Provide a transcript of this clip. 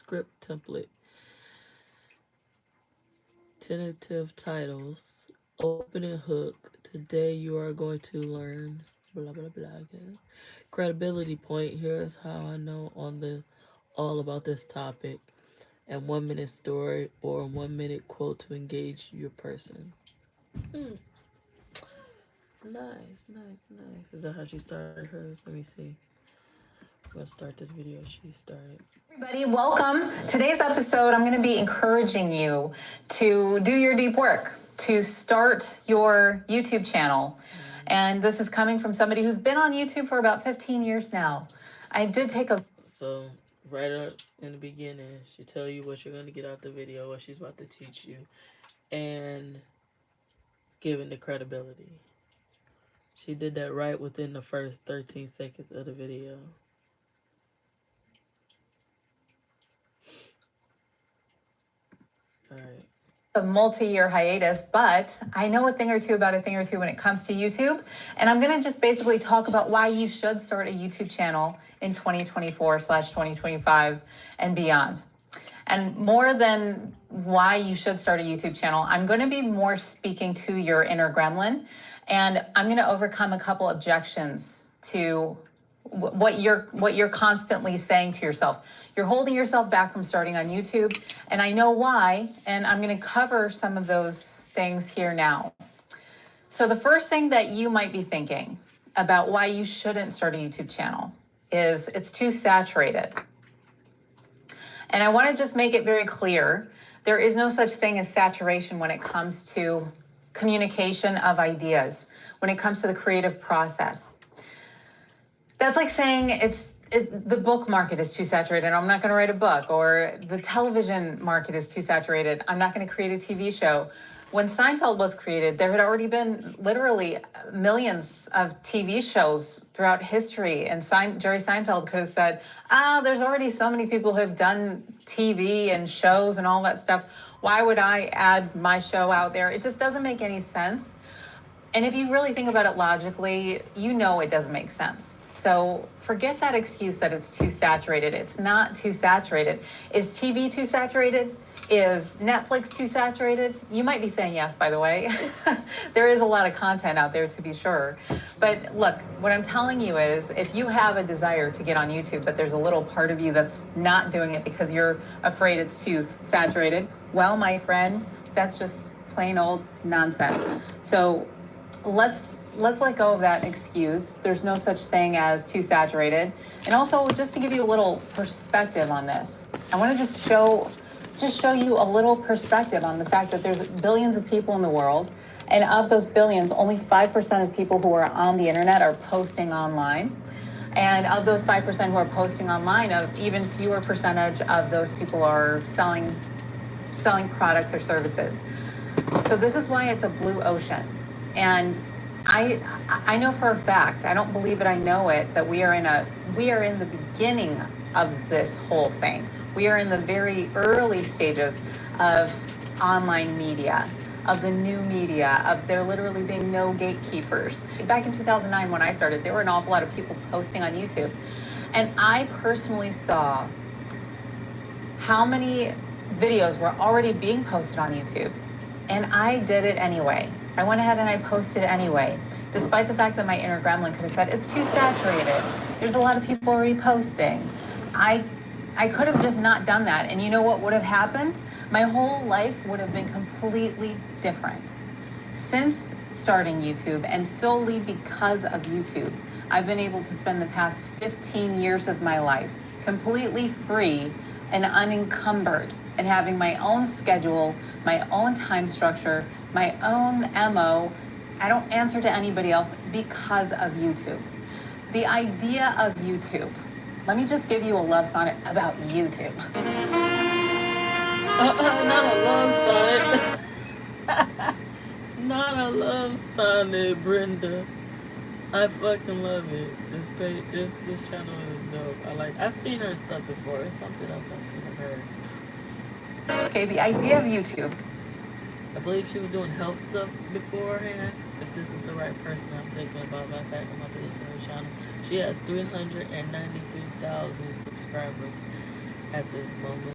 script template. Tentative titles. Opening hook. Today you are going to learn blah blah blah again. Credibility point. Here's how I know on the all about this topic. And 1 minute story or 1 minute quote to engage your person. Nice. Is that how she started hers? Let me see. I'm gonna start this video she started. Everybody, welcome. Today's episode, I'm going to be encouraging you to do your deep work, to start your YouTube channel. And this is coming from somebody who's been on YouTube for about 15 years now. I did take a... So, right up in the beginning, she tell you what you're going to get out the video, what she's about to teach you, and giving the credibility. She did that right within the first 13 seconds of the video. All right. A multi-year hiatus, but I know a thing or two about a thing or two when it comes to YouTube. And I'm going to just basically talk about why you should start a YouTube channel in 2024/2025 and beyond. And more than why you should start a YouTube channel, I'm going to be more speaking to your inner gremlin, and I'm going to overcome a couple objections to what you're constantly saying to yourself. You're holding yourself back from starting on YouTube, and I know why, and I'm going to cover some of those things here now. So the first thing that you might be thinking about why you shouldn't start a YouTube channel is it's too saturated. And I want to just make it very clear, there is no such thing as saturation when it comes to communication of ideas, when it comes to the creative process. That's like saying the book market is too saturated, I'm not going to write a book, or the television market is too saturated, I'm not going to create a TV show. When Seinfeld was created, there had already been literally millions of TV shows throughout history, and Jerry Seinfeld could have said, there's already so many people who have done TV and shows and all that stuff. Why would I add my show out there? It just doesn't make any sense. And if you really think about it logically, you know it doesn't make sense. So forget that excuse that it's too saturated. It's not too saturated. Is TV too saturated? Is Netflix too saturated? You might be saying yes, by the way. There is a lot of content out there, to be sure. But look, what I'm telling you is if you have a desire to get on YouTube, but there's a little part of you that's not doing it because you're afraid it's too saturated, well, my friend, that's just plain old nonsense. So let's let go of that excuse. There's no such thing as too saturated. And also, just to give you a little perspective on this, I want to just show you a little perspective on the fact that there's billions of people in the world, and of those billions, only 5% of people who are on the internet are posting online. And of those 5% who are posting online, of even fewer percentage of those people are selling products or services. So this is why it's a blue ocean. And I know for a fact, I don't believe it, I know it, that we are in the beginning of this whole thing. We are in the very early stages of online media, of the new media, of there literally being no gatekeepers. Back in 2009 when I started, there were an awful lot of people posting on YouTube. And I personally saw how many videos were already being posted on YouTube. And I did it anyway. I went ahead and I posted anyway, despite the fact that my inner gremlin could have said, it's too saturated. There's a lot of people already posting. I could have just not done that. And you know what would have happened? My whole life would have been completely different. Since starting YouTube, and solely because of YouTube, I've been able to spend the past 15 years of my life completely free and unencumbered, and having my own schedule, my own time structure, my own MO. I don't answer to anybody else because of YouTube. The idea of YouTube, let me just give you a love sonnet about YouTube. Not a love sonnet. Not a love sonnet, Brenda. I fucking love it. This channel is dope. I've seen her stuff before. It's something else I've seen of hers. Okay, the idea of YouTube. I believe she was doing health stuff beforehand. If this is the right person I'm thinking about, in fact, I'm about to get to her channel. She has 393,000 subscribers at this moment.